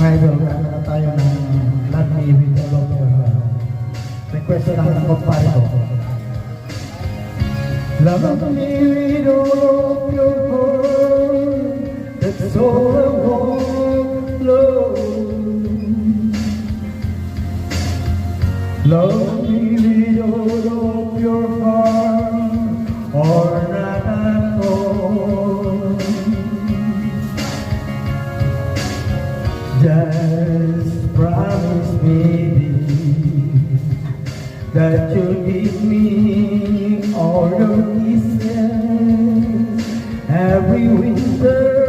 idol, kanta na tayo ng Love Me With All of Your Heart. Request lang ng kumpare ko. Love me with all of your heart, that's all I want, love. Love me with all of your heart, or not at all. Just promise me that you'll give me all your kisses every winter.